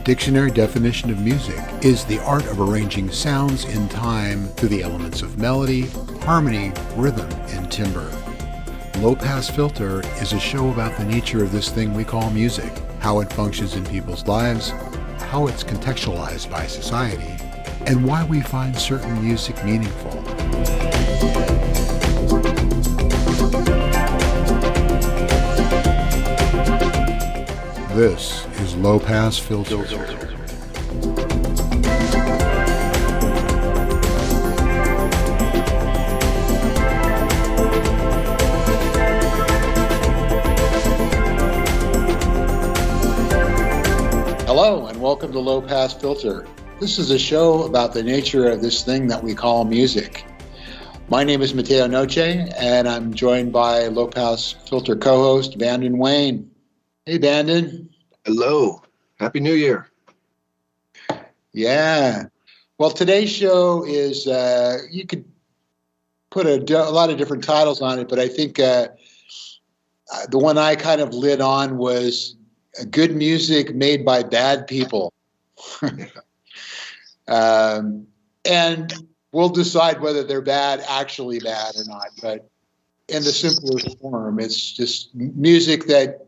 dictionary definition of music is the art of arranging sounds in time through the elements of melody, harmony, rhythm, and timbre. Low Pass Filter is a show about the nature of this thing we call music, how it functions in people's lives, how it's contextualized by society, and why we find certain music meaningful. This is Low Pass Filter. Hello, and welcome to Low Pass Filter. This is a show about the nature of this thing that we call music. My name is Mateo Noche, and I'm joined by Low Pass Filter co-host Bandon Wayne. Hey, Bandon. Hello. Happy New Year. Yeah. Well, today's show is, you could put a lot of different titles on it, but I think the one I kind of lit on was good music made by bad people. And we'll decide whether they're actually bad or not. But in the simplest form, it's just music that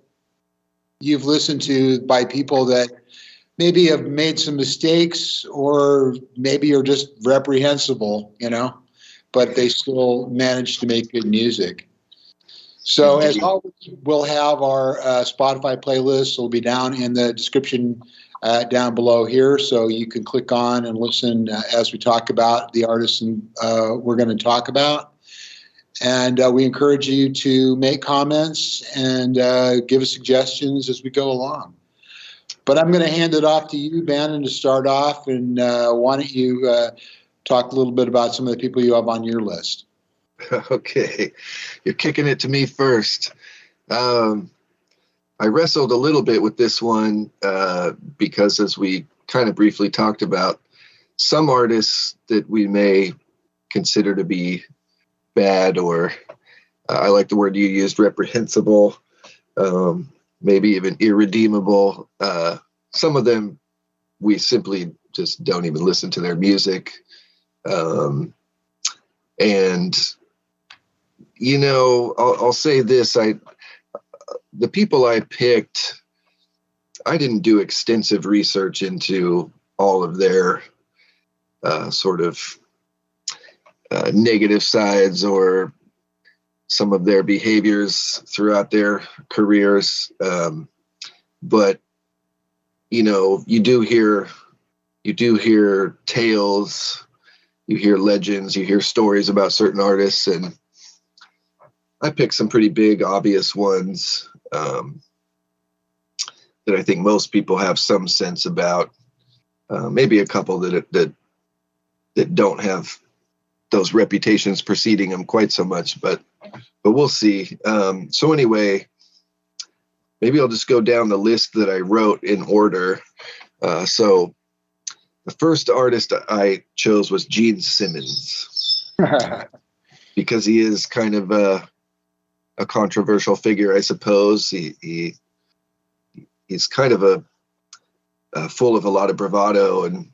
you've listened to by people that maybe have made some mistakes or maybe are just reprehensible, but they still manage to make good music. So as always, we'll have our Spotify playlist. It'll be down in the description down below here, so you can click on and listen as we talk about the artists we're going to talk about. And we encourage you to make comments and give us suggestions as we go along. But I'm going to hand it off to you, Bannon, to start off. And why don't you talk a little bit about some of the people you have on your list? Okay. You're kicking it to me first. I wrestled a little bit with this one because, as we kind of briefly talked about, some artists that we may consider to be bad, or I like the word you used, reprehensible, maybe even irredeemable. Some of them we simply just don't even listen to their music. And I'll say this, the people I picked, I didn't do extensive research into all of their sort of negative sides or some of their behaviors throughout their careers. But, you do hear tales, you hear legends, you hear stories about certain artists, and I picked some pretty big, obvious ones that I think most people have some sense about. Maybe a couple that don't have those reputations preceding them quite so much, but we'll see. So anyway, maybe I'll just go down the list that I wrote in order. So the first artist I chose was Gene Simmons because he is kind of a controversial figure, I suppose. He's kind of a full of a lot of bravado and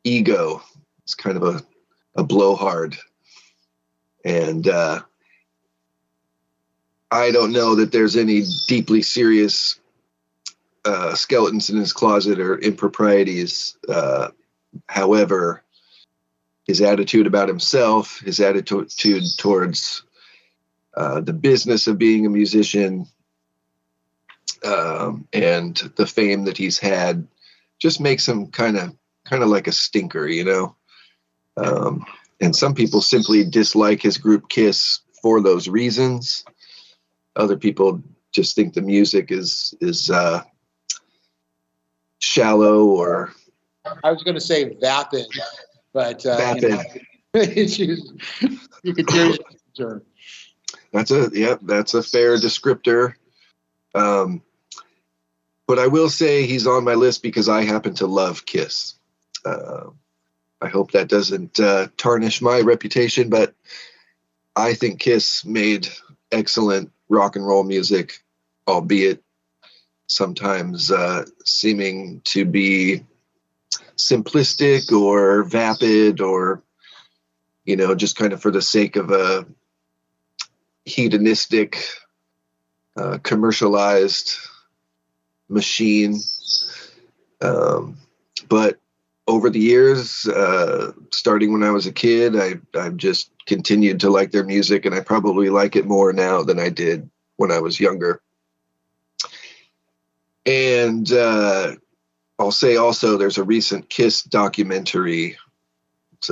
ego. He's kind of a blowhard. And I don't know that there's any deeply serious skeletons in his closet or improprieties. However, his attitude about himself, his attitude towards the business of being a musician, and the fame that he's had just makes him kind of like a stinker, and some people simply dislike his group Kiss for those reasons. Other people just think the music is shallow, or I was going to say vapid, but vapid. You could use the term. That's a fair descriptor. But I will say he's on my list because I happen to love Kiss. I hope that doesn't tarnish my reputation, but I think Kiss made excellent rock and roll music, albeit sometimes seeming to be simplistic or vapid, or just kind of for the sake of a hedonistic, commercialized machine. But over the years, starting when I was a kid, I've just continued to like their music, and I probably like it more now than I did when I was younger. And I'll say also, there's a recent Kiss documentary. It's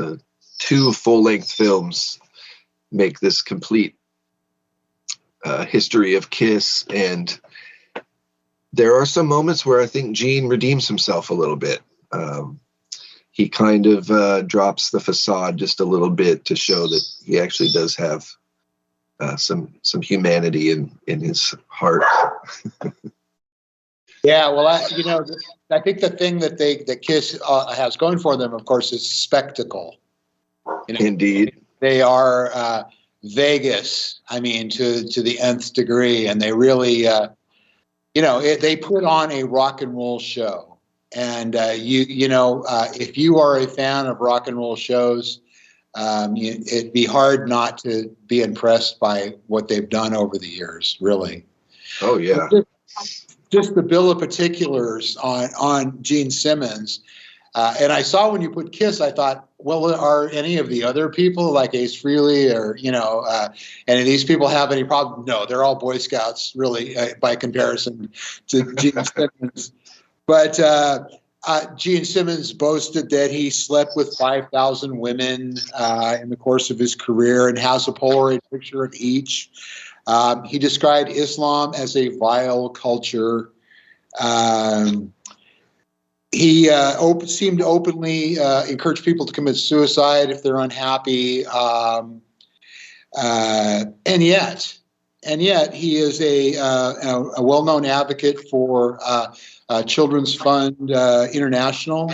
2 full-length films make this complete history of Kiss, and there are some moments where I think Gene redeems himself a little bit. He kind of drops the facade just a little bit to show that he actually does have some humanity in his heart. Yeah, well, I think the thing that Kiss has going for them, of course, is spectacle. Indeed, they are Vegas. I mean, to the nth degree, and they really, they put on a rock and roll show. And if you are a fan of rock and roll shows, it'd be hard not to be impressed by what they've done over the years. Really. Oh yeah. Just the bill of particulars on Gene Simmons. And I saw when you put Kiss, I thought, well, are any of the other people like Ace Frehley or, any of these people have any problem? No, they're all Boy Scouts, really, by comparison to Gene Simmons. But Gene Simmons boasted that he slept with 5,000 women in the course of his career and has a Polaroid picture of each. He described Islam as a vile culture. He seemed to openly encourage people to commit suicide if they're unhappy. And yet he is a well-known advocate for Children's Fund International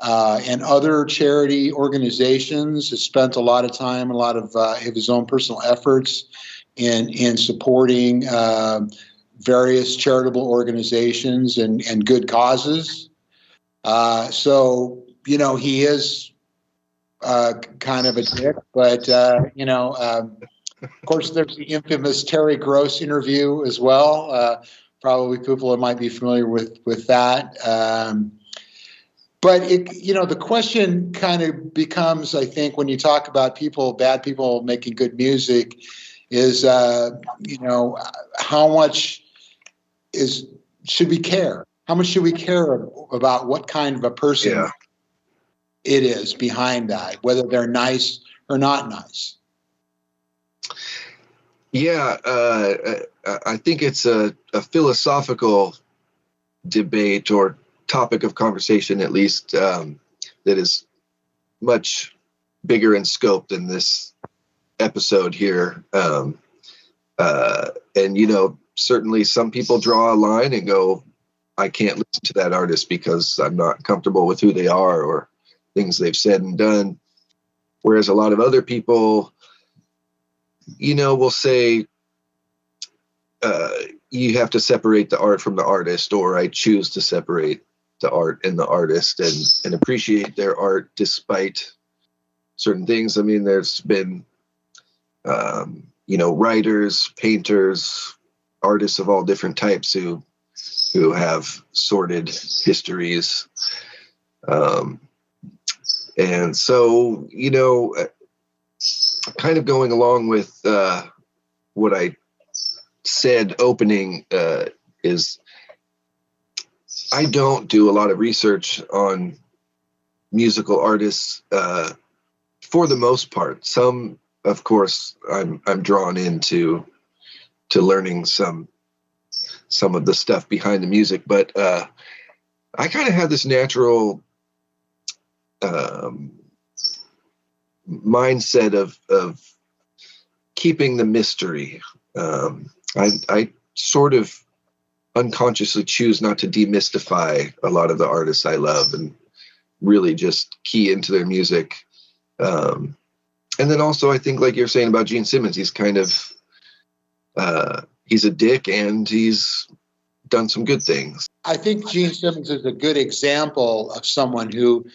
and other charity organizations. Has spent a lot of time, a lot of his own personal efforts in supporting various charitable organizations and good causes. So, he is kind of a dick, but, of course, there's the infamous Terry Gross interview as well. Probably people might be familiar with that. But the question kind of becomes, I think, when you talk about bad people making good music, is how much should we care? How much should we care about what kind of a person it is behind that, whether they're nice or not nice? Yeah, I think it's a philosophical debate or topic of conversation, at least, that is much bigger in scope than this episode here. And, certainly some people draw a line and go, I can't listen to that artist because I'm not comfortable with who they are or things they've said and done. Whereas a lot of other people, will say, you have to separate the art from the artist, or I choose to separate the art and the artist and appreciate their art despite certain things. I mean, there's been, writers, painters, artists of all different types who have sordid histories. And so, kind of going along with what I said opening is I don't do a lot of research on musical artists for the most part. Some, of course, I'm drawn into learning some of the stuff behind the music, but I kind of have this natural mindset of keeping the mystery. I sort of unconsciously choose not to demystify a lot of the artists I love and really just key into their music. And then also, I think, like you're saying about Gene Simmons, he's kind of he's a dick and he's done some good things. I think Gene Simmons is a good example of someone who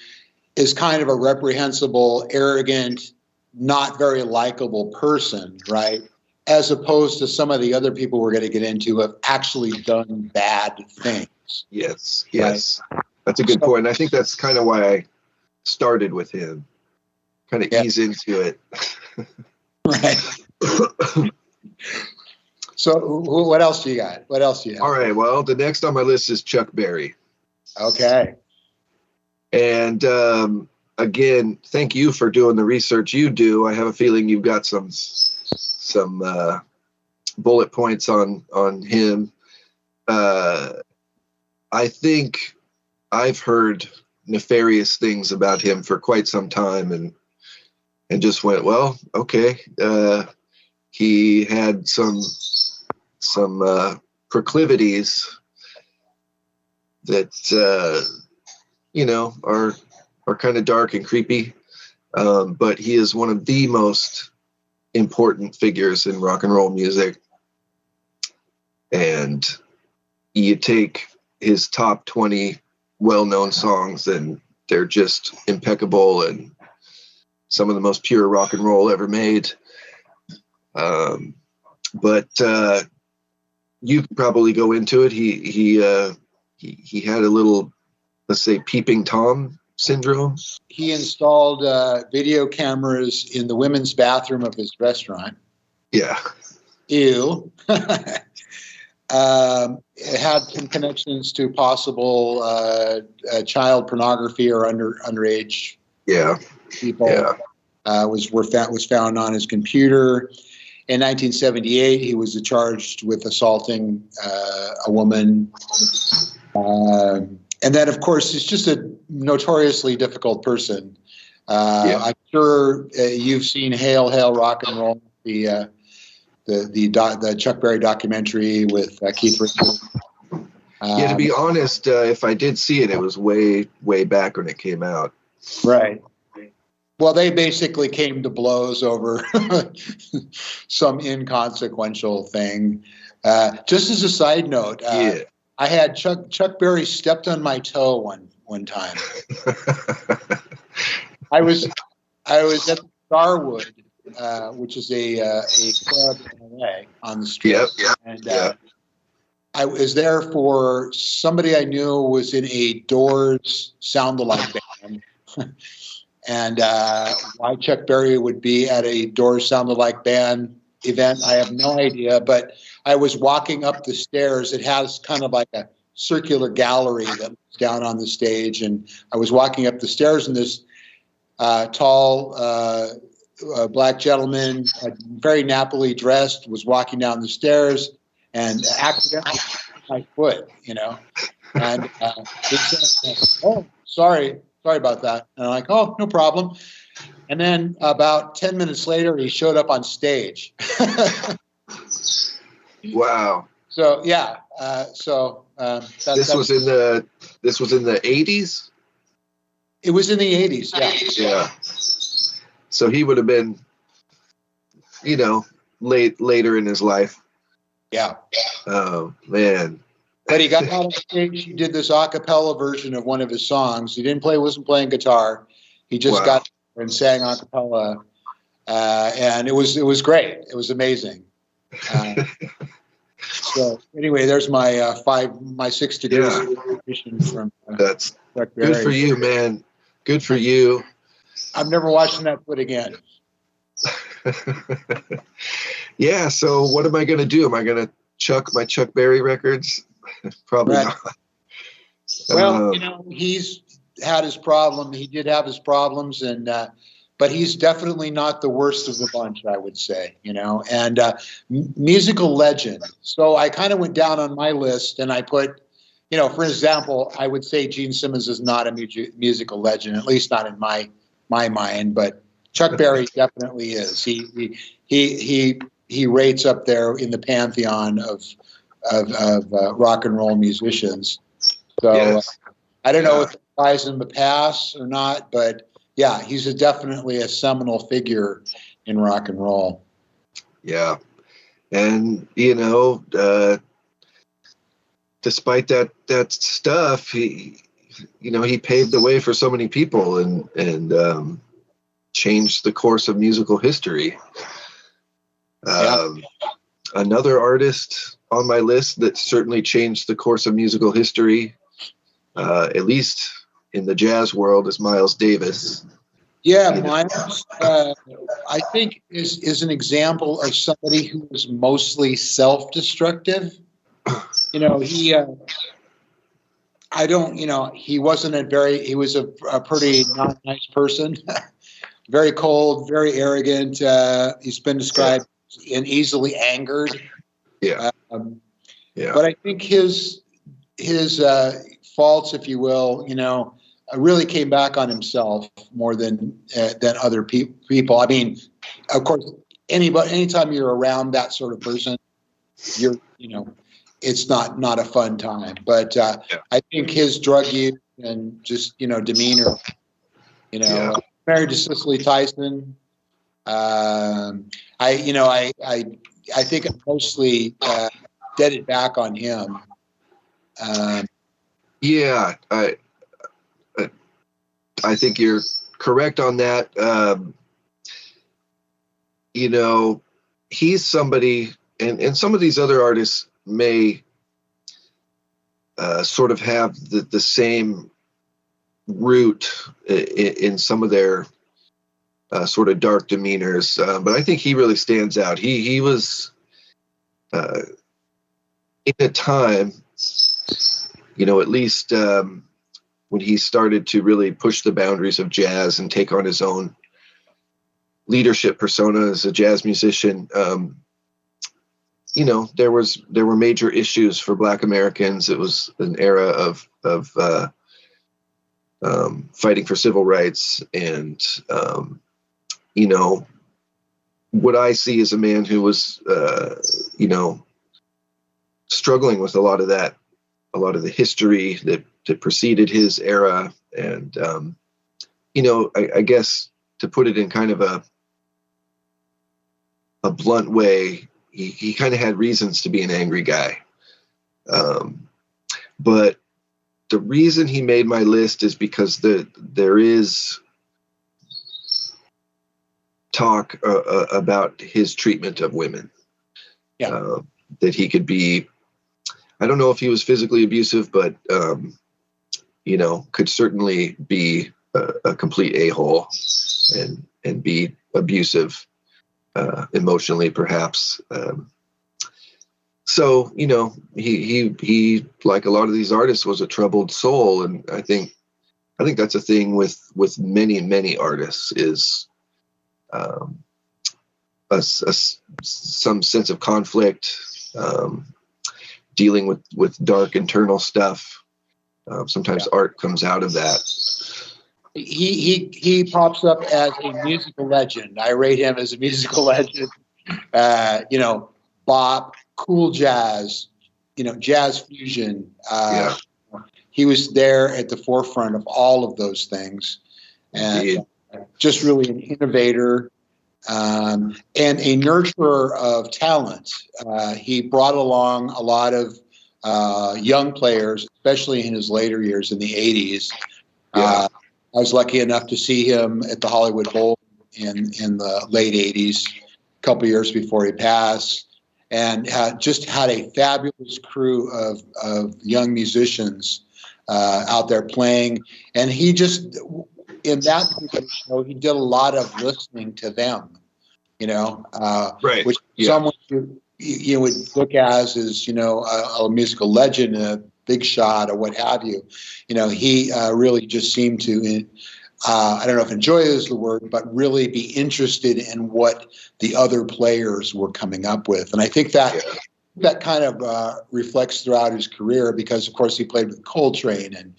is kind of a reprehensible, arrogant, not very likable person, right? As opposed to some of the other people we're going to get into have actually done bad things. Yes, right? yes. That's a good point. And I think that's kind of why I started with him. Kind of ease into it. Right. So what else do you got? What else do you have? All right. Well, the next on my list is Chuck Berry. Okay. And again, thank you for doing the research you do. I have a feeling you've got some bullet points on him. I think I've heard nefarious things about him for quite some time, and just went, well, okay. He had some proclivities that are kind of dark and creepy, but he is one of the most important figures in rock and roll music. And you take his top 20 well-known songs, and they're just impeccable and some of the most pure rock and roll ever made. But you could probably go into it. He had a little, let's say, peeping Tom syndrome. He installed video cameras in the women's bathroom of his restaurant. Yeah. Ew. It had some connections to possible child pornography or underage people. Yeah. Was found on his computer. In 1978, he was charged with assaulting a woman. And then, of course, he's just a notoriously difficult person. I'm sure you've seen Hail, Hail, Rock and Roll, the Chuck Berry documentary with Keith Richards. To be honest, if I did see it, it was way, way back when it came out. Right. Well, they basically came to blows over some inconsequential thing. Just as a side note, I had Chuck Berry stepped on my toe one time. I was at Starwood, which is a club in LA on the street. And I was there for somebody I knew was in a Doors sound-alike band. And why Chuck Berry would be at a Doors sound-alike band event, I have no idea. But I was walking up the stairs. It has kind of like a circular gallery that looks down on the stage. And I was walking up the stairs, and this tall black gentleman, very nappily dressed, was walking down the stairs and accidentally hit my foot, And he said, "Oh, sorry about that." And I'm like, "Oh, no problem." And then about 10 minutes later, he showed up on stage. Wow. So yeah. This was in the 80s. It was in the 80s. Yeah. Yeah. So he would have been, later in his life. Yeah. Oh man. But he got out on stage. He did this a cappella version of one of his songs. He wasn't playing guitar. He just got there and sang a cappella, and it was great. It was amazing. So anyway, there's my 6 degrees from that's Chuck Berry. Good for you, man. Good for you. I'm never watching that foot again. Yeah. So what am I going to do? Am I going to chuck my Chuck Berry records? Probably not. Well, he's had his problem. He did have his problems, and but he's definitely not the worst of the bunch, I would say. And musical legend. So I kind of went down on my list, and I put, for example, I would say Gene Simmons is not a musical legend, at least not in my mind. But Chuck Berry definitely is. He rates up there in the pantheon of rock and roll musicians. So I don't know if it applies in the past or not, but yeah, he's definitely a seminal figure in rock and roll. Yeah. And, despite that stuff, he paved the way for so many people and changed the course of musical history. Another artist on my list that certainly changed the course of musical history, at least in the jazz world, is Miles Davis. Yeah, Miles, I think is an example of somebody who was mostly self-destructive. He he was a pretty not nice person, very cold, very arrogant. He's been described and easily angered. Yeah. But I think his faults, if you will, really came back on himself more than other people. I mean, of course, anytime you're around that sort of person, it's not a fun time. But I think his drug use and just demeanor, married to Cicely Tyson. I think it mostly did it back on him. I think you're correct on that. He's somebody, and some of these other artists may sort of have the same root in some of their sort of dark demeanors, but I think he really stands out. He was in a time, at least when he started to really push the boundaries of jazz and take on his own leadership persona as a jazz musician. There were major issues for Black Americans. It was an era of fighting for civil rights, and what I see as a man who was struggling with a lot of the history that preceded his era, and I guess, to put it in kind of a blunt way, he kind of had reasons to be an angry guy. But the reason he made my list is because there is talk about his treatment of women. That he could be, I don't know if he was physically abusive, but could certainly be a complete a-hole and be abusive emotionally, perhaps. So he like a lot of these artists was a troubled soul, and I think that's a thing with many artists is some sense of conflict, dealing with dark internal stuff. Sometimes art comes out of that. He pops up as a musical legend. I rate him as a musical legend. Bop, cool jazz, jazz fusion. He was there at the forefront of all of those things, and just really an innovator and a nurturer of talent. He brought along a lot of young players, especially in his later years in the 80s. I was lucky enough to see him at the Hollywood Bowl in the late 80s, a couple years before he passed, and just had a fabulous crew of young musicians out there playing. And he just, in that particular show, he did a lot of listening to them, which someone you would look as a musical legend, a big shot, or what have you. He really just seemed to, I don't know if enjoy is the word, but really be interested in what the other players were coming up with. And I think that kind of reflects throughout his career, because, of course, he played with Coltrane and,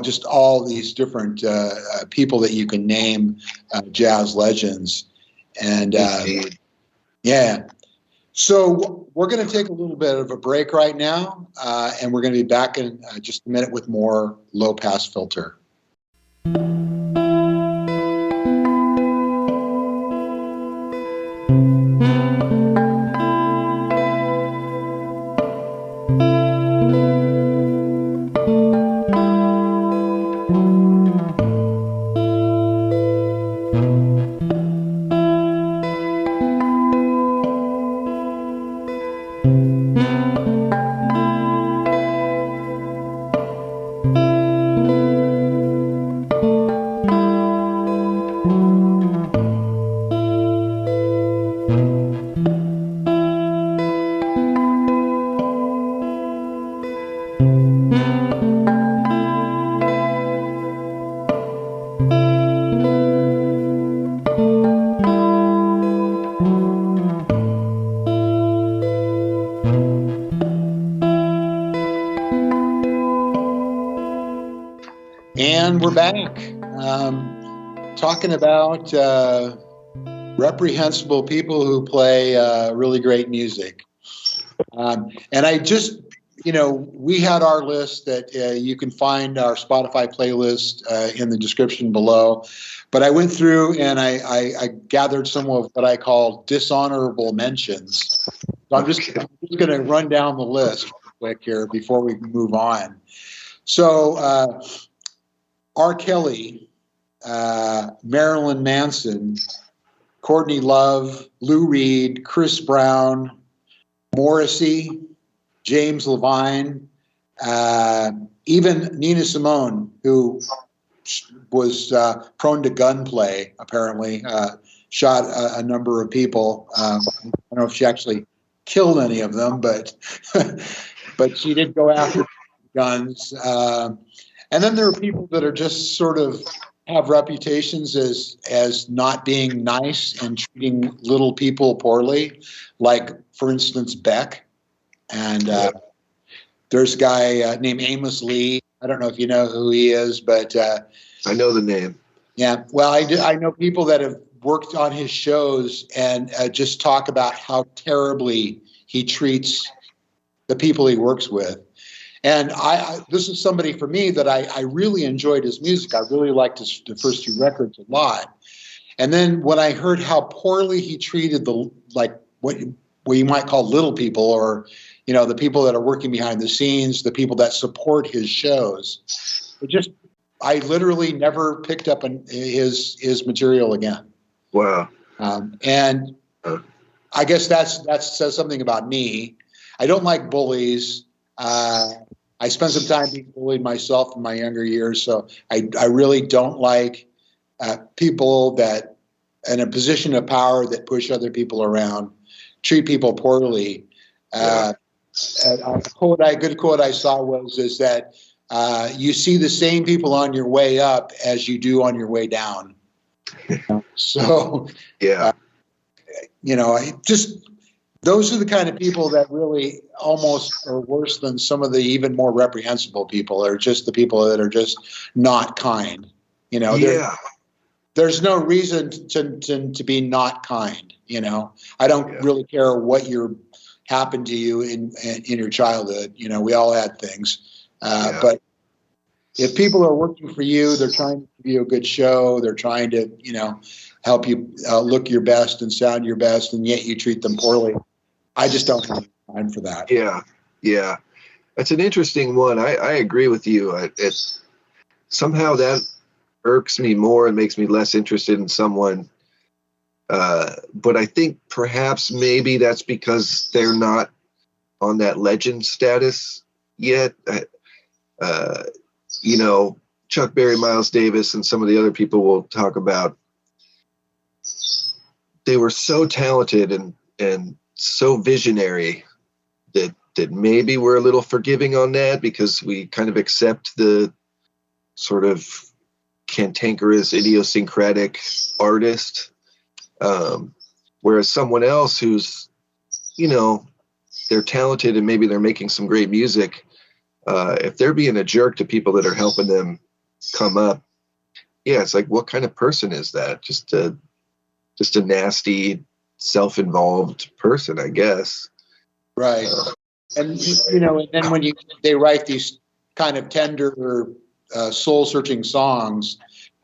just all these different people that you can name jazz legends. And so we're going to take a little bit of a break right now, and we're going to be back in just a minute with more Low Pass Filter. And we're back, talking about reprehensible people who play really great music. And I just, we had our list that you can find our Spotify playlist in the description below. But I went through and I gathered some of what I call dishonorable mentions. So I'm just going to run down the list quick here before we move on. So R. Kelly, Marilyn Manson, Courtney Love, Lou Reed, Chris Brown, Morrissey, James Levine, even Nina Simone, who was prone to gunplay, apparently, shot a number of people. I don't know if she actually killed any of them, but but she did go after guns. And then there are people that are just sort of have reputations as not being nice and treating little people poorly, like, for instance, Beck. And there's a guy named Amos Lee. I don't know if you know who he is, but I know the name. Yeah, well, I know people that have worked on his shows and just talk about how terribly he treats the people he works with. And this is somebody for me that I really enjoyed his music. I really liked the first two records a lot. And then when I heard how poorly he treated what you might call little people, or the people that are working behind the scenes, the people that support his shows, I literally never picked up his material again. Wow. And I guess that says something about me. I don't like bullies. I spent some time being bullied myself in my younger years, so I really don't like people that in a position of power that push other people around, treat people poorly. A good quote I saw is that you see the same people on your way up as you do on your way down. So, those are the kind of people that really almost are worse than some of the even more reprehensible people, or just the people that are just not kind. There's no reason to be not kind. I don't really care what happened to you in your childhood. We all had things, but if people are working for you, they're trying to give you a good show. They're trying to, help you look your best and sound your best, and yet you treat them poorly. I just don't have time for that. Yeah. That's an interesting one. I agree with you. It's somehow that irks me more and makes me less interested in someone. But I think perhaps maybe that's because they're not on that legend status yet. Chuck Berry, Miles Davis, and some of the other people we'll talk about, they were so talented and so visionary that maybe we're a little forgiving on that because we kind of accept the sort of cantankerous, idiosyncratic artist. Whereas someone else who's, they're talented and maybe they're making some great music, if they're being a jerk to people that are helping them come up, it's like, what kind of person is that? Just a nasty, self-involved person, I guess. Right. And and then when they write these kind of tender, soul-searching songs,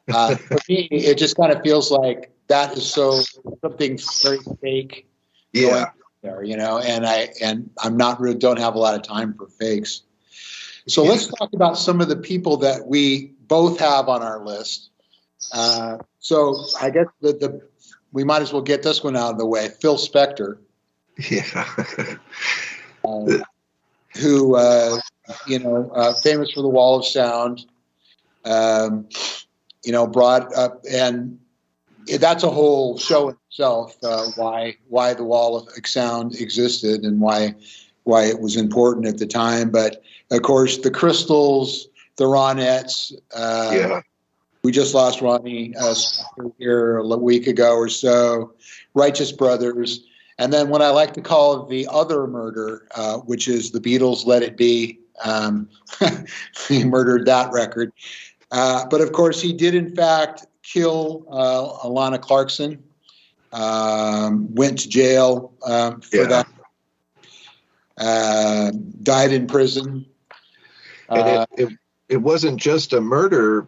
for me, it just kind of feels like that is something very fake. Yeah. There, and I'm don't have a lot of time for fakes. So let's talk about some of the people that we both have on our list. So I guess we might as well get this one out of the way. Phil Spector. Yeah. Who, famous for the Wall of Sound, brought up, and that's a whole show in itself, why the Wall of Sound existed and why it was important at the time. But of course, the Crystals, the Ronettes, we just lost Ronnie here a week ago or so, Righteous Brothers, and then what I like to call the other murder, which is the Beatles' Let It Be. He murdered that record. But of course, he did in fact kill Alana Clarkson. Went to jail for that. Died in prison. And it wasn't just a murder,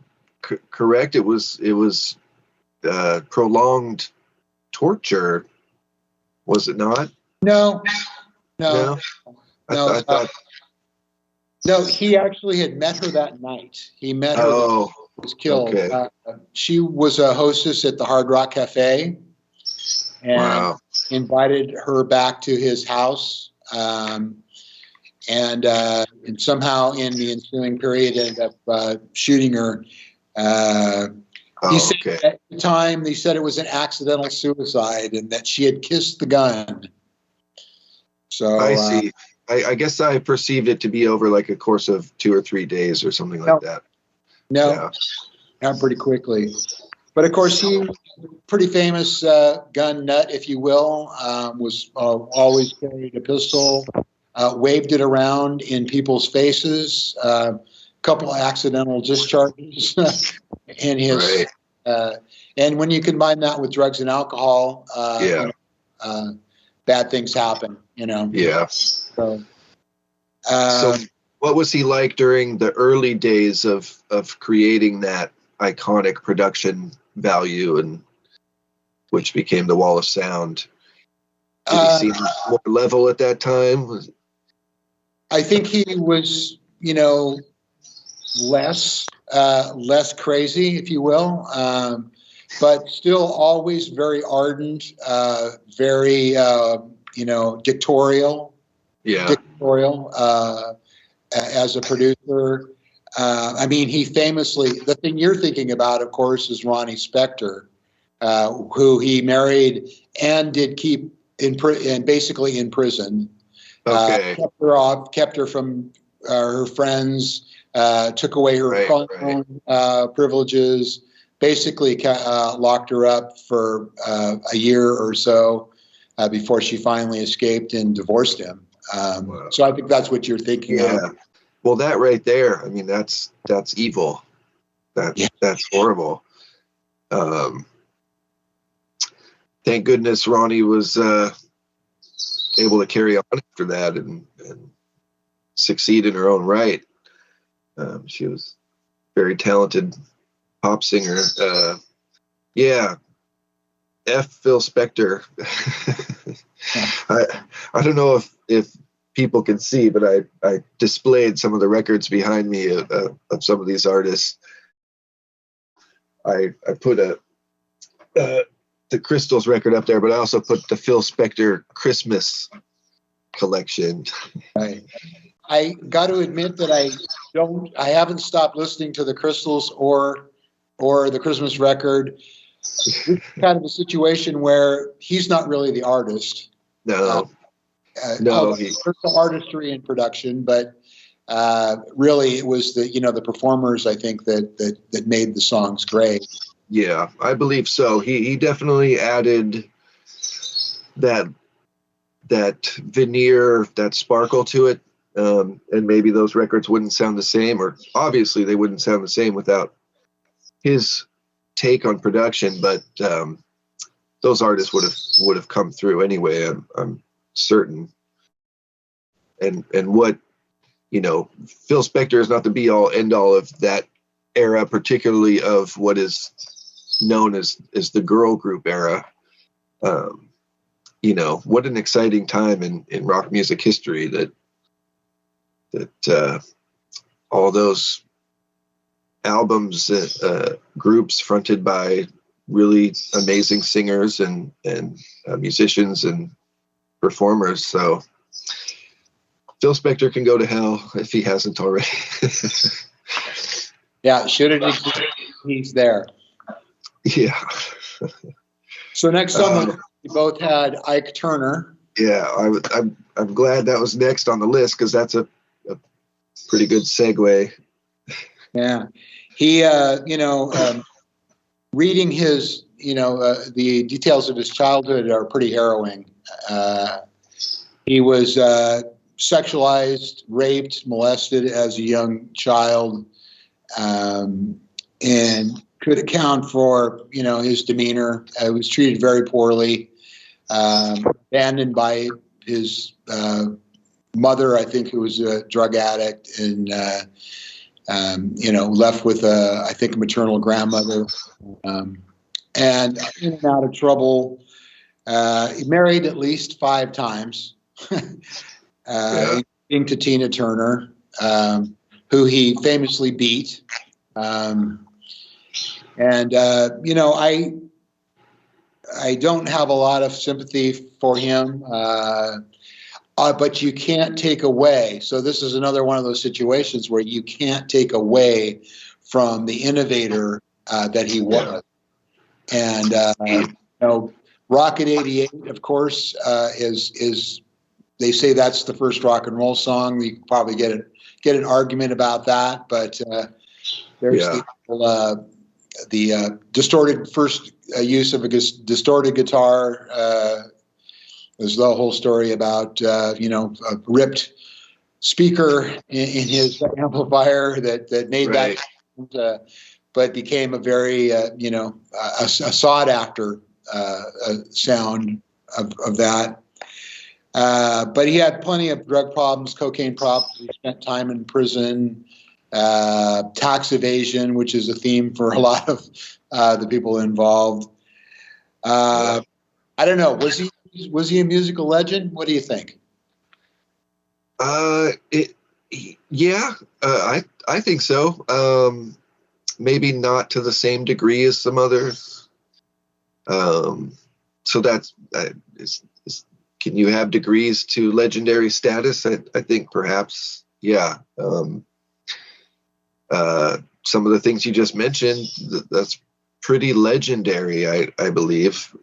correct? It was prolonged torture, was it not? No. I thought. No, he actually had met her that night. He met her. Oh, was killed. Okay. She was a hostess at the Hard Rock Cafe, and invited her back to his house. And somehow in the ensuing period ended up shooting her. He said at the time, they said it was an accidental suicide and that she had kissed the gun. So I see. I guess I perceived it to be over like a course of 2 or 3 days or something like that. No, not pretty quickly. But of course, he was a pretty famous gun nut, if you will. Was always carried a pistol, waved it around in people's faces. A couple of accidental discharges in his. And when you combine that with drugs and alcohol, bad things happen. Yeah. So what was he like during the early days of creating that iconic production value, and which became the Wall of Sound? Did he seem more level at that time? I think he was, less crazy, if you will, but still always very ardent, very dictatorial. As a producer. He famously, the thing you're thinking about, of course, is Ronnie Spector, who he married and did keep basically in prison. Kept her off, kept her from her friends, took away her phone privileges, basically locked her up for a year or so before she finally escaped and divorced him. So I think that's what you're thinking of. Well, that right there, that's evil. That's horrible. Thank goodness Ronnie was able to carry on after that and succeed in her own right. She was a very talented pop singer. F. Phil Spector. I don't know if people can see, but I displayed some of the records behind me of some of these artists. I put the Crystals record up there, but I also put the Phil Spector Christmas collection. Right. I got to admit that I haven't stopped listening to the Crystals or the Christmas record. It's kind of a situation where he's not really the artist. No. There's the artistry in production, but really it was the performers, I think, that made the songs great. Yeah, I believe so. He definitely added that veneer, that sparkle to it, and maybe those records wouldn't sound the same, or obviously they wouldn't sound the same without his take on production. But those artists would have come through anyway. I'm certain. And what, Phil Spector is not the be all end all of that era, particularly of what is known as the girl group era. What an exciting time in rock music history that all those albums, groups fronted by really amazing singers and musicians and performers. So Phil Spector can go to hell if he hasn't already. Yeah, should it exist, he's there. Yeah. So next summer, we both had Ike Turner. Yeah, I'm glad that was next on the list because that's a pretty good segue. Yeah, he, reading his, the details of his childhood are pretty harrowing. He was sexualized, raped, molested as a young child. and could account for, his demeanor. Was treated very poorly, abandoned by his mother, I think, who was a drug addict, and left with I think a maternal grandmother, and in and out of trouble. He married at least 5 times, including to Tina Turner, who he famously beat. I don't have a lot of sympathy for him, but you can't take away. So this is another one of those situations where you can't take away from the innovator that he was. And Rocket 88, of course, is they say that's the first rock and roll song. You can probably get an argument about that, but there's the distorted first use of a distorted guitar. There's the whole story about a ripped speaker in his amplifier that made that, but became a very a sought after sound of that. But he had plenty of drug problems, cocaine problems. He spent time in prison. Tax evasion, which is a theme for a lot of the people involved. I don't know. Was he a musical legend? What do you think? I think so. Maybe not to the same degree as some others. So that's can you have degrees to legendary status? I think perhaps, yeah. Some of the things you just mentioned, that's pretty legendary, I believe.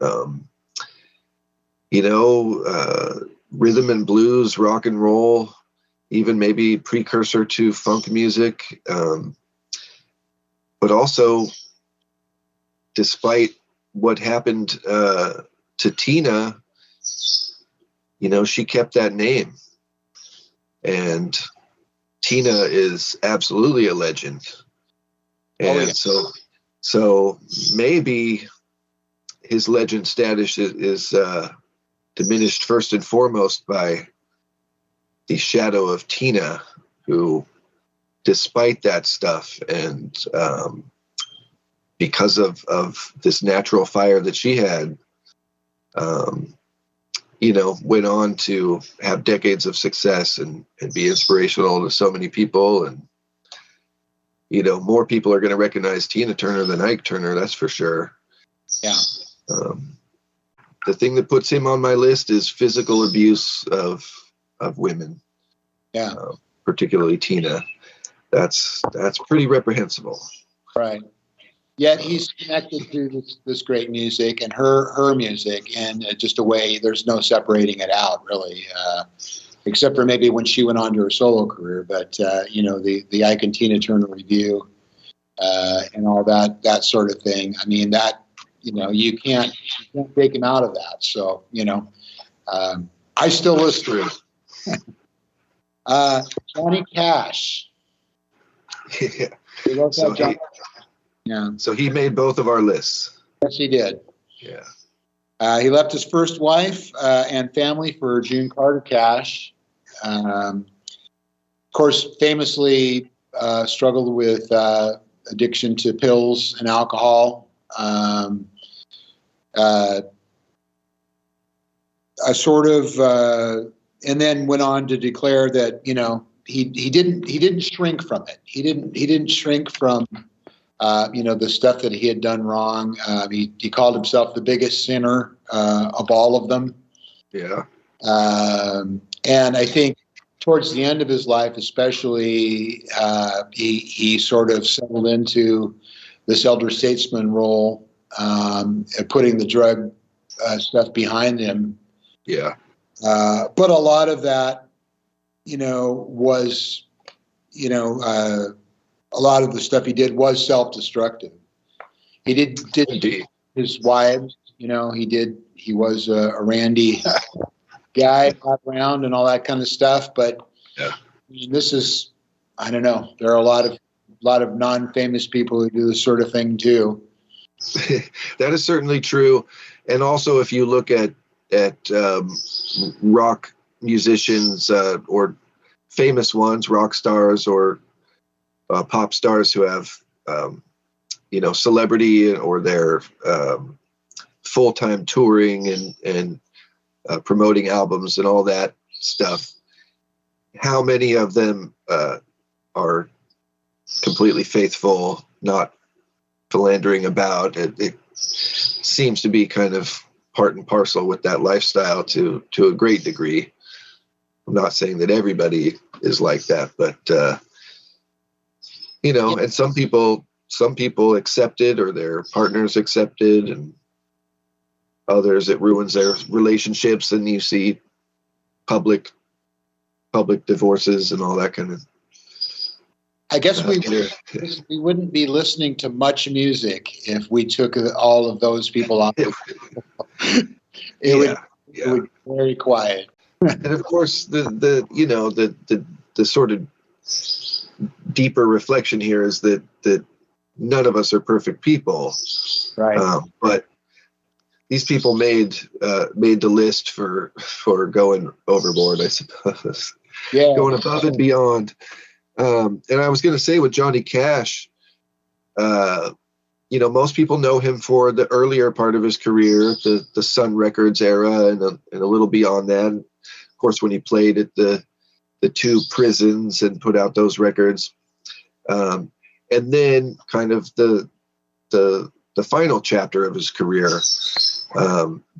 Rhythm and blues, rock and roll, even maybe precursor to funk music. But also, despite what happened to Tina, she kept that name. And Tina is absolutely a legend. And so maybe his legend status is diminished first and foremost by the shadow of Tina, who, despite that stuff and because of this natural fire that she had, went on to have decades of success and be inspirational to so many people. And, more people are going to recognize Tina Turner than Ike Turner, that's for sure. Yeah. The thing that puts him on my list is physical abuse of women. Yeah. Particularly Tina. That's pretty reprehensible. Right. Yet he's connected to this great music and her music in just a way there's no separating it out, really, except for maybe when she went on to her solo career. But, the Ike and Tina Turner review and all that sort of thing. I mean, that, you can't take him out of that. So, I still listen to it. Johnny Cash. Yeah. So he made both of our lists. Yes, he did. Yeah. He left his first wife and family for June Carter Cash. Of course, famously struggled with addiction to pills and alcohol. And then went on to declare that he didn't shrink from it. He didn't shrink from the stuff that he had done wrong. He called himself the biggest sinner of all of them. Yeah. And I think towards the end of his life, especially, he sort of settled into this elder statesman role, putting the drug stuff behind him. Yeah. But a lot of that, was, a lot of the stuff he did was self-destructive. He did his wives, he was a randy guy, got around and all that kind of stuff. But yeah. this is, I don't know. There are a lot of lot of non-famous people who do this sort of thing too. That is certainly true. And also, if you look at rock musicians or famous ones, rock stars or pop stars who have celebrity or they're full-time touring and promoting albums and all that stuff, how many of them are completely faithful, not philandering about? It seems to be kind of part and parcel with that lifestyle to a great degree. I'm not saying that everybody is like that, but and some people accept it, or their partners accept it, and others it ruins their relationships, and you see public divorces and all that kind of. I guess we wouldn't be listening to much music if we took all of those people off. It would be very quiet. And of course, the sort of deeper reflection here is that none of us are perfect people, right? But these people made the list for going overboard, I suppose. Yeah, going above and beyond. And I was going to say with Johnny Cash, most people know him for the earlier part of his career, the Sun Records era, and a little beyond that. Of course, when he played at the two prisons and put out those records, and then kind of the final chapter of his career.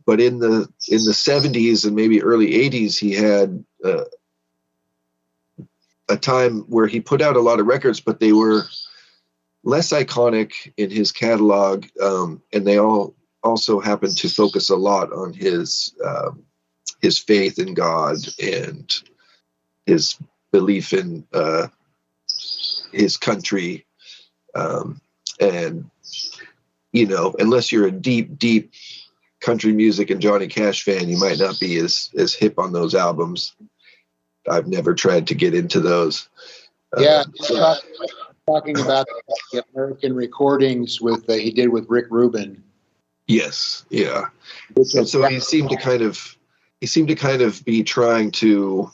But in the 70s and maybe early 80s, he had a time where he put out a lot of records, but they were less iconic in his catalog, and they all also happened to focus a lot on his faith in God and his belief in his country, and unless you're a deep country music and Johnny Cash fan, you might not be as hip on those albums. I've never tried to get into those. Yeah, talking about the American recordings he did with Rick Rubin. Yes, yeah. And so he seemed to kind of be trying to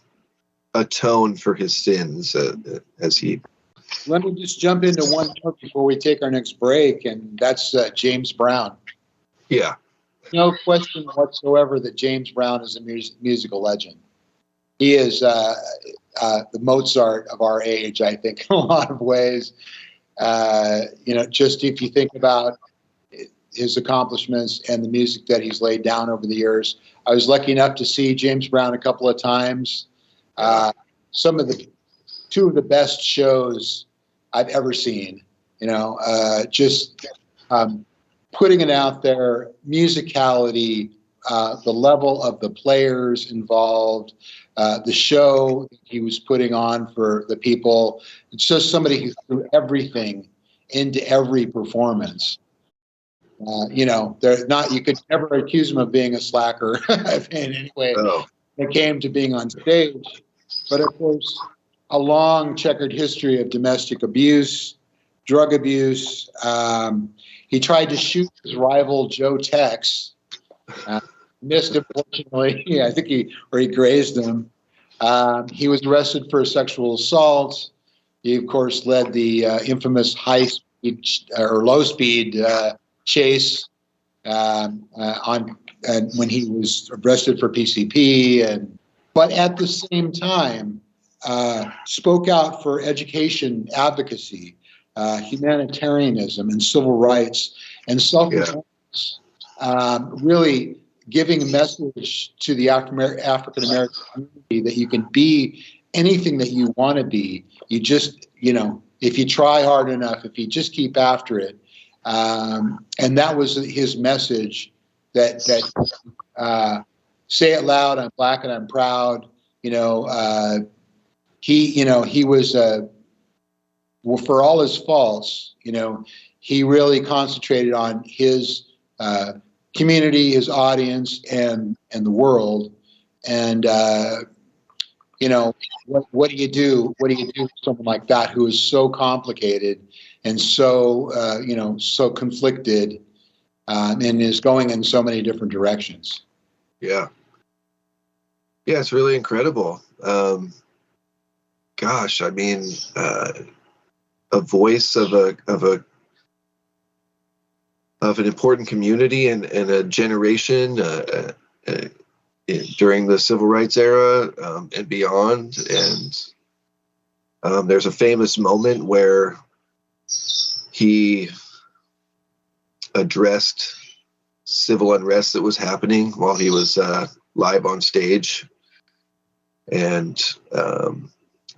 atone for his sins as he. Let me just jump into one more before we take our next break, and that's James Brown. Yeah. No question whatsoever that James Brown is a musical legend. He is the Mozart of our age, I think, in a lot of ways. Just if you think about his accomplishments and the music that he's laid down over the years. I was lucky enough to see James Brown a couple of times. Two of the best shows I've ever seen. Just putting it out there, musicality, the level of the players involved, the show he was putting on for the people. It's just somebody who threw everything into every performance. They're not. You could never accuse him of being a slacker in any way. Oh. It came to being on stage, but of course, a long checkered history of domestic abuse, drug abuse. He tried to shoot his rival Joe Tex. Missed, unfortunately. I think he grazed him. He was arrested for sexual assault. He, of course, led the infamous high-speed or low-speed chase when he was arrested for PCP. But at the same time, spoke out for education advocacy, humanitarianism, and civil rights, and self-defense. Really giving a message to the African American community that you can be anything that you want to be. You just, if you try hard enough, if you just keep after it. And that was his message, that say it loud, I'm black and I'm proud. He was, for all his faults, he really concentrated on his community, his audience, and the world. And what do you do? What do you do with someone like that who is so complicated and so, so conflicted, and is going in so many different directions? Yeah. Yeah, it's really incredible. Gosh, I mean, a voice of an important community and a generation during the civil rights era and beyond. And there's a famous moment where he addressed civil unrest that was happening while he was live on stage, and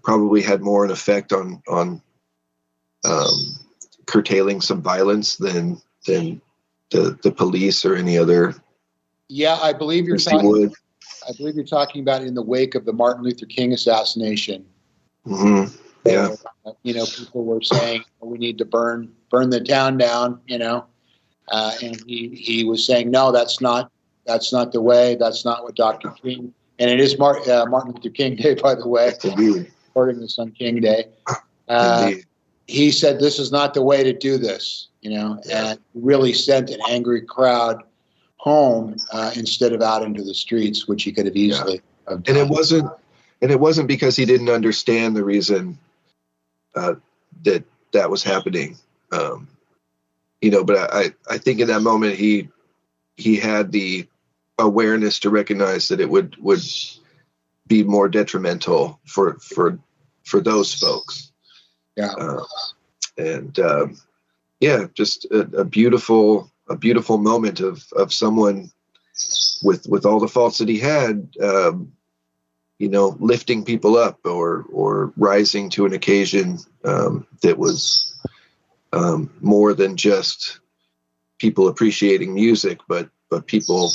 probably had more an effect on curtailing some violence than the police or any other. Yeah, I believe you're talking. I believe you're talking about in the wake of the Martin Luther King assassination. Mm-hmm. Yeah. People were saying we need to burn the town down. And he was saying, no, that's not the way. That's not what Dr. King. And it is Martin Luther King Day, by the way. Recording this on King Day. He said, this is not the way to do this, and really sent an angry crowd home instead of out into the streets, which he could have easily have done. And it wasn't because he didn't understand the reason that was happening. But I think in that moment he had the awareness to recognize that it would be more detrimental for those folks. Yeah. Just a beautiful moment of someone with all the faults that he had, lifting people up or rising to an occasion that was more than just people appreciating music, but people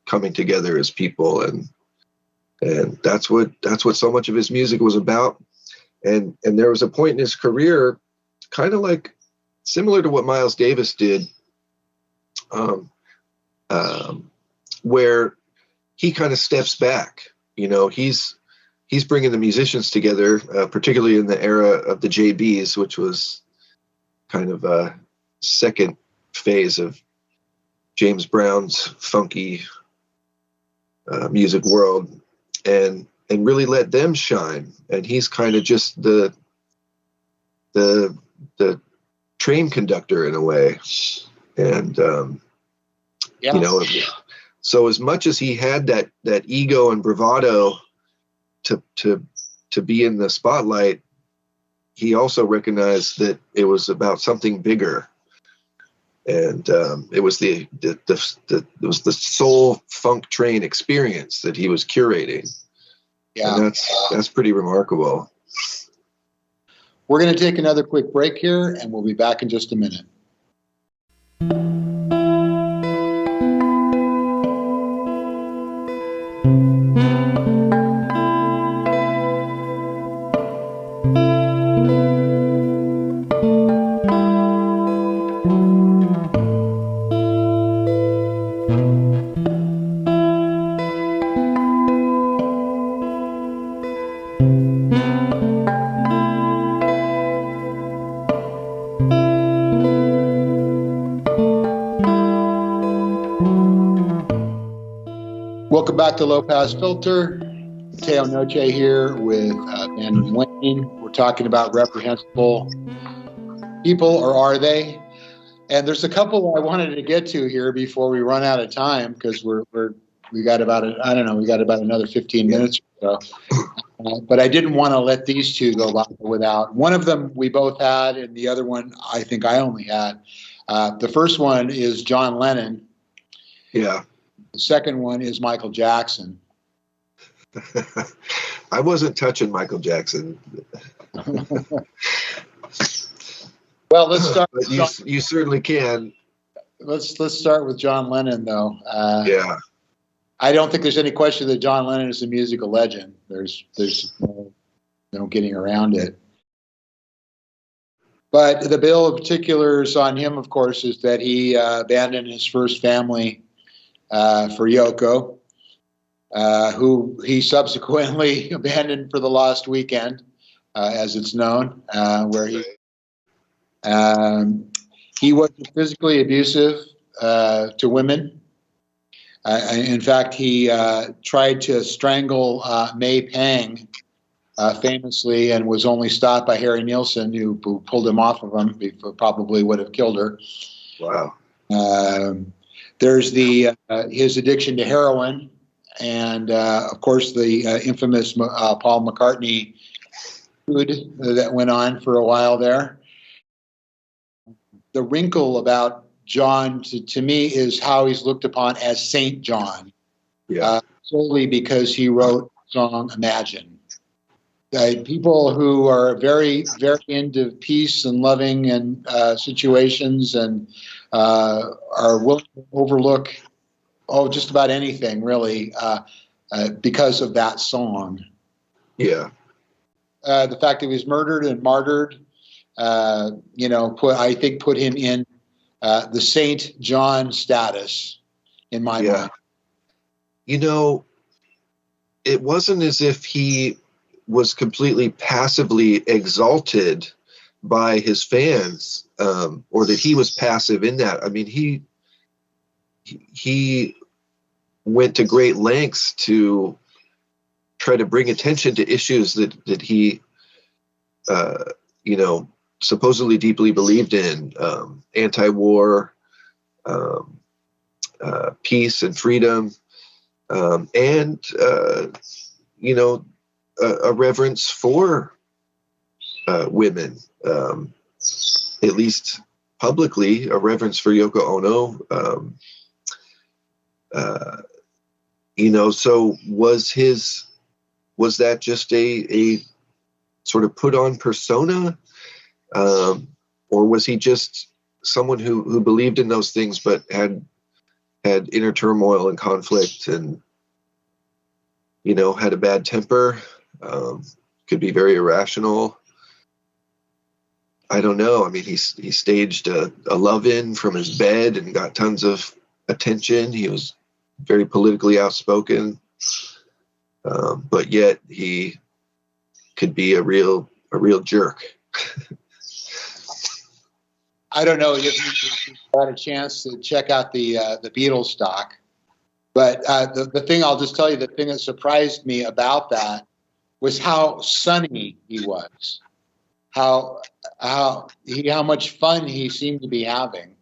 coming together as people, and that's what so much of his music was about. And there was a point in his career, kind of like similar to what Miles Davis did, where he kind of steps back. He's bringing the musicians together, particularly in the era of the JBs, which was kind of a second phase of James Brown's funky music world, and really let them shine. And he's kind of just the train conductor in a way. And so as much as he had that ego and bravado to be in the spotlight, he also recognized that it was about something bigger. And it was the soul funk train experience that he was curating. Yeah, and that's pretty remarkable. We're going to take another quick break here, and we'll be back in just a minute. Welcome back to Low Pass Filter. Teo Noche here with Van Wayne. We're talking about reprehensible people, or are they? And there's a couple I wanted to get to here before we run out of time, because we got about another 15 minutes or so. But I didn't want to let these two go by without. One of them we both had, and the other one I think I only had. The first one is John Lennon. Yeah. The second one is Michael Jackson. I wasn't touching Michael Jackson. Well, let's start. You certainly can. Let's start with John Lennon, though. Yeah. I don't think there's any question that John Lennon is a musical legend. There's no getting around it. But the bill of particulars on him, of course, is that he abandoned his first family for Yoko, who he subsequently abandoned for the Lost Weekend, as it's known, where he was physically abusive to women. In fact, he tried to strangle May Pang famously, and was only stopped by Harry Nilsson, who pulled him off of him. He probably would have killed her. Wow. There's his addiction to heroin, and of course the infamous Paul McCartney feud that went on for a while there. The wrinkle about John, to me, is how he's looked upon as Saint John, solely because he wrote the song Imagine. People who are very, very into peace and loving and situations, and are willing to overlook just about anything, really, because of that song. Yeah. The fact that he was murdered and martyred, put him in the Saint John status in my mind. It wasn't as if he was completely passively exalted by his fans, or that he was passive in that. I mean, he went to great lengths to try to bring attention to issues that he, supposedly deeply believed in, anti-war, peace and freedom, and a reverence for women, at least publicly, a reverence for Yoko Ono. So was that just a sort of put on persona, or was he just someone who believed in those things but had inner turmoil and conflict, and had a bad temper, could be very irrational? I don't know. I mean, he staged a love-in from his bed and got tons of attention. He was very politically outspoken, but yet he could be a real jerk. I don't know if you got a chance to check out the Beatles doc, but the thing, I'll just tell you, the thing that surprised me about that was how sunny he was, how much fun he seemed to be having.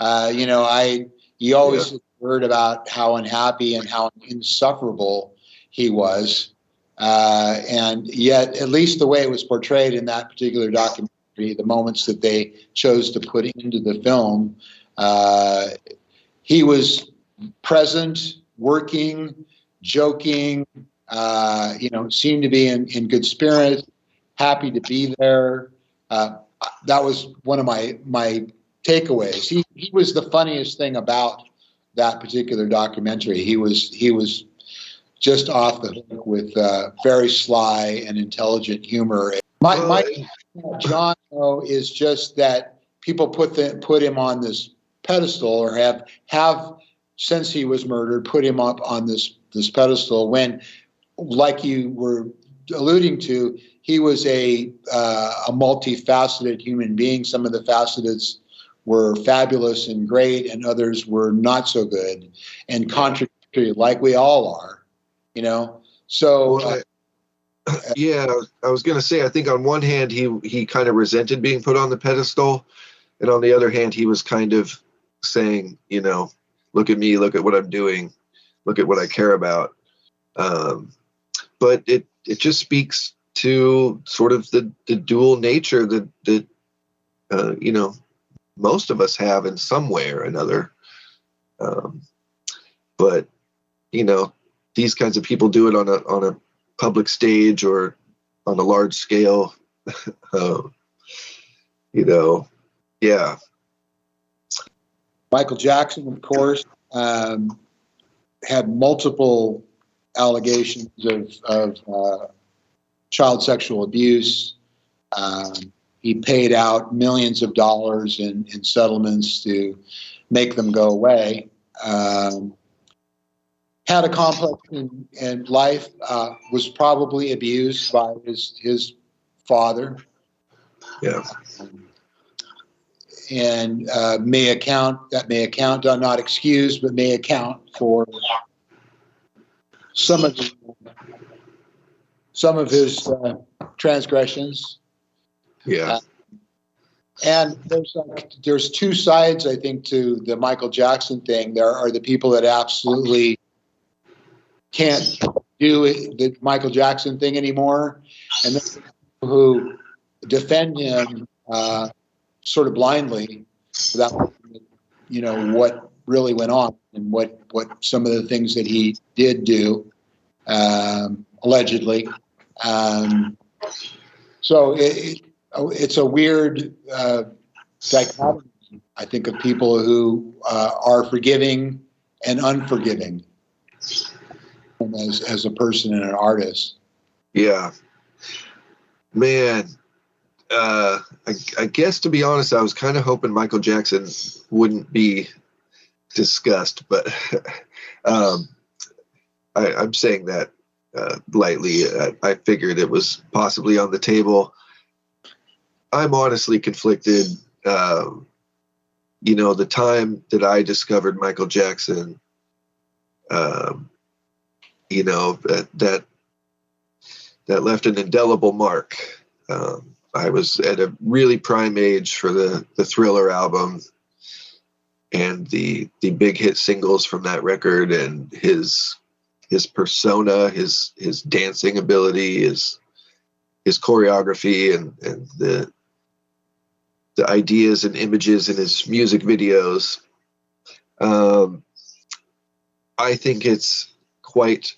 You always heard about how unhappy and how insufferable he was, and yet, at least the way it was portrayed in that particular documentary, the moments that they chose to put into the film, he was present, working, joking, seemed to be in good spirits, happy to be there. That was one of my takeaways. He was the funniest thing about that particular documentary. He was just off the hook with very sly and intelligent humor. My John, though, is just that people put him on this pedestal, or have since he was murdered put him up on this pedestal, when, like you were alluding to, he was a multifaceted human being. Some of the facets were fabulous and great, and others were not so good and contradictory, like we all are, So. Yeah, I was going to say, I think on one hand, he kind of resented being put on the pedestal, and on the other hand, he was kind of saying, look at me, look at what I'm doing, look at what I care about. But it just speaks to sort of the dual nature that most of us have in some way or another. But these kinds of people do it on a public stage or on a large scale. Yeah. Michael Jackson, of course, had multiple allegations of child sexual abuse. He paid out millions of dollars in settlements to make them go away. had a complex in life, was probably abused by his father. Yeah. And may account, not excuse, but may account for some of his transgressions. Yeah. And there's two sides, I think, to the Michael Jackson thing. There are the people that absolutely can't do the Michael Jackson thing anymore, and then people who defend him sort of blindly without, what really went on and what some of the things that he did do, allegedly. So it's a weird dichotomy, I think, of people who are forgiving and unforgiving as a person and an artist. Yeah. Man, I guess, to be honest, I was kind of hoping Michael Jackson wouldn't be discussed, but I'm saying that lightly. I figured it was possibly on the table. I'm honestly conflicted. The time that I discovered Michael Jackson, that left an indelible mark. I was at a really prime age for the Thriller album and the big hit singles from that record, and his persona, his dancing ability, his choreography, and the ideas and images in his music videos. I think it's quite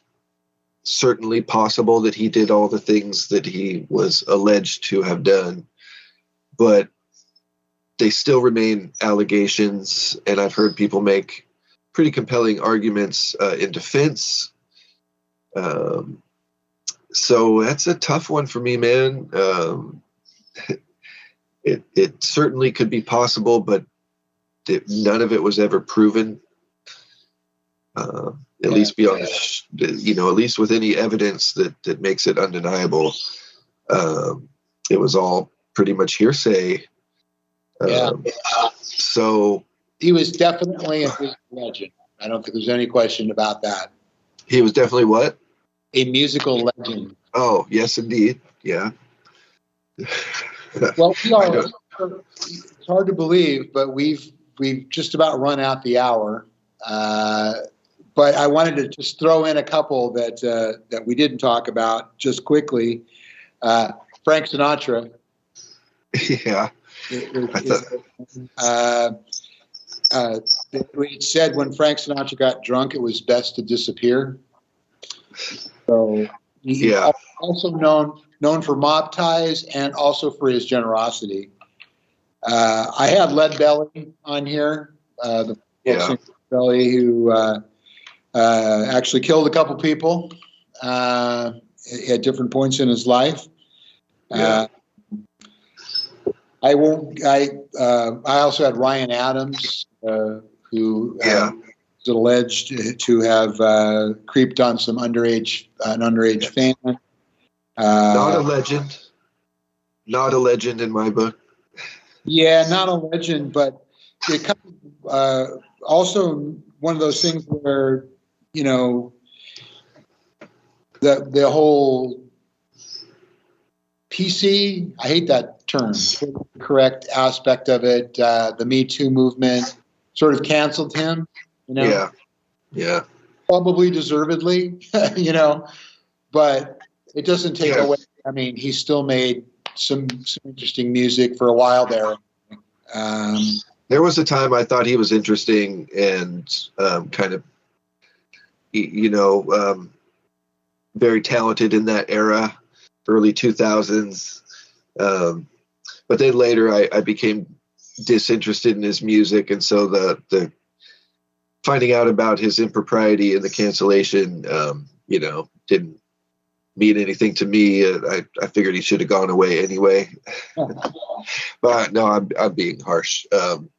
certainly possible that he did all the things that he was alleged to have done, but they still remain allegations, and I've heard people make pretty compelling arguments in defense. So that's a tough one for me, man. It certainly could be possible, but none of it was ever proven. At least beyond, at least with any evidence that makes it undeniable. It was all pretty much hearsay. So he was definitely a musical legend. I don't think there's any question about that. He was definitely what? A musical legend. Oh, yes, indeed. Yeah. Well, it's hard to believe, but we've just about run out the hour. But I wanted to just throw in a couple that we didn't talk about just quickly. Frank Sinatra. Yeah. It said when Frank Sinatra got drunk, it was best to disappear. So he's also known for mob ties and also for his generosity. I had Lead Belly on here, the Belly who actually killed a couple people at different points in his life. I also had Ryan Adams, who is alleged to have creeped on an underage fan. Not a legend. Not a legend in my book. Yeah, not a legend, but it kind of, also one of those things where, the whole PC, I hate that term, correct aspect of it, the Me Too movement sort of canceled him, Yeah. Probably deservedly, but it doesn't take away. I mean, he still made some interesting music for a while there. There was a time I thought he was interesting and kind of, very talented in that era, early 2000s. But then later I became disinterested in his music. And so the finding out about his impropriety and the cancellation, didn't mean anything to me. I figured he should have gone away anyway. But no, I'm being harsh. And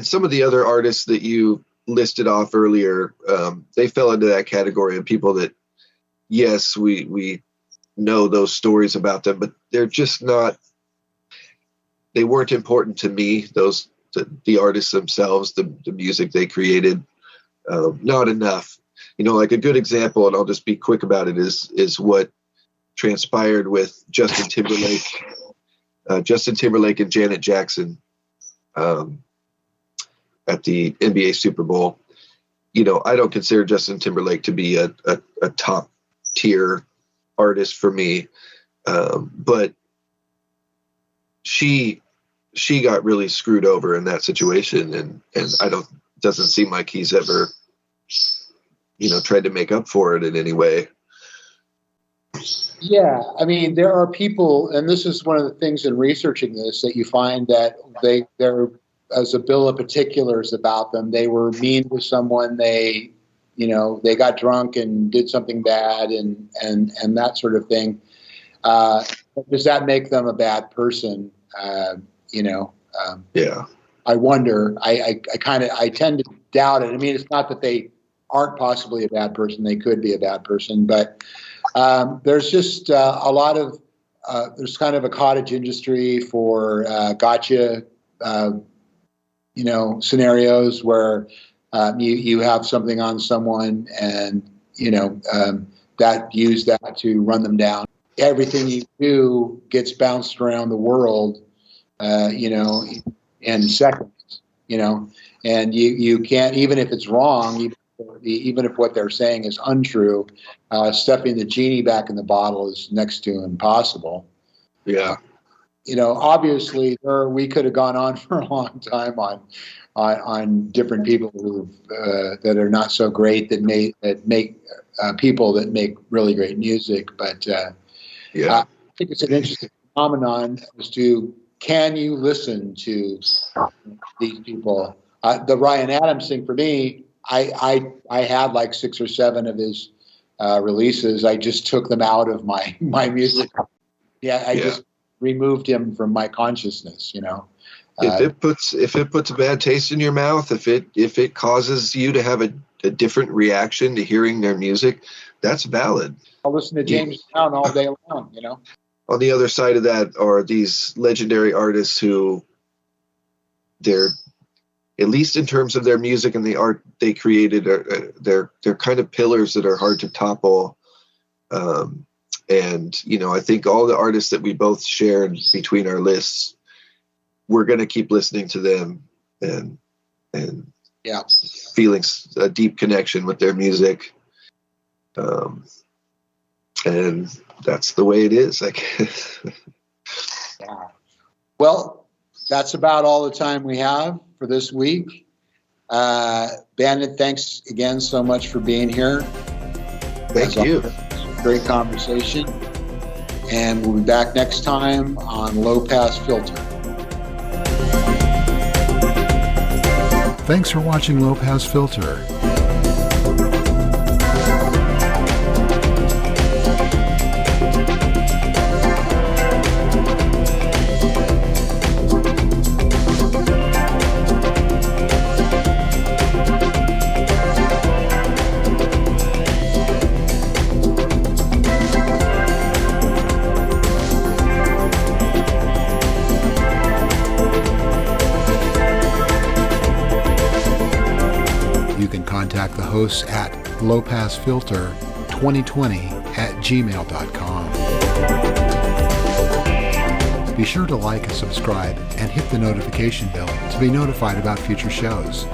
some of the other artists that you listed off earlier, they fell into that category of people that, yes, we know those stories about them, but they're just not, they weren't important to me, the artists themselves, the music they created, not enough. Like a good example, and I'll just be quick about it, is what transpired with Justin Timberlake and Janet Jackson at the NBA Super Bowl. I don't consider Justin Timberlake to be a top tier artist for me, but she got really screwed over in that situation, and doesn't seem like he's ever tried to make up for it in any way. Yeah, I mean, there are people, and this is one of the things in researching this, that you find that they're, as a bill of particulars about them, they were mean to someone, they got drunk and did something bad, and that sort of thing. Does that make them a bad person? Yeah. I wonder. I tend to doubt it. I mean, it's not that they aren't possibly a bad person; they could be a bad person, but there's just a lot of there's kind of a cottage industry for gotcha, scenarios where you have something on someone, and that use that to run them down. Everything you do gets bounced around the world, in seconds, and you can't, even if it's wrong, even if what they're saying is untrue, stuffing the genie back in the bottle is next to impossible. Yeah. Obviously we could have gone on for a long time on different people who that are not so great, that make people that make really great music. But I think it's an interesting phenomenon as to, can you listen to these people? The Ryan Adams thing for me, I had like 6 or 7 of his releases. I just took them out of my music. I just removed him from my consciousness. If it puts a bad taste in your mouth, if it causes you to have a different reaction to hearing their music, that's valid. I'll listen to James Brown all day long. On the other side of that are these legendary artists who, they're, at least in terms of their music and the art they created, they're kind of pillars that are hard to topple. And I think all the artists that we both shared between our lists, we're going to keep listening to them and feeling a deep connection with their music. And that's the way it is, I guess. Yeah. Well, that's about all the time we have for this week. Bandit, thanks again so much for being here. Thank you. Great conversation. And we'll be back next time on Low Pass Filter. Thanks for watching Low Pass Filter. Contact the hosts at lowpassfilter2020@gmail.com. Be sure to like and subscribe and hit the notification bell to be notified about future shows.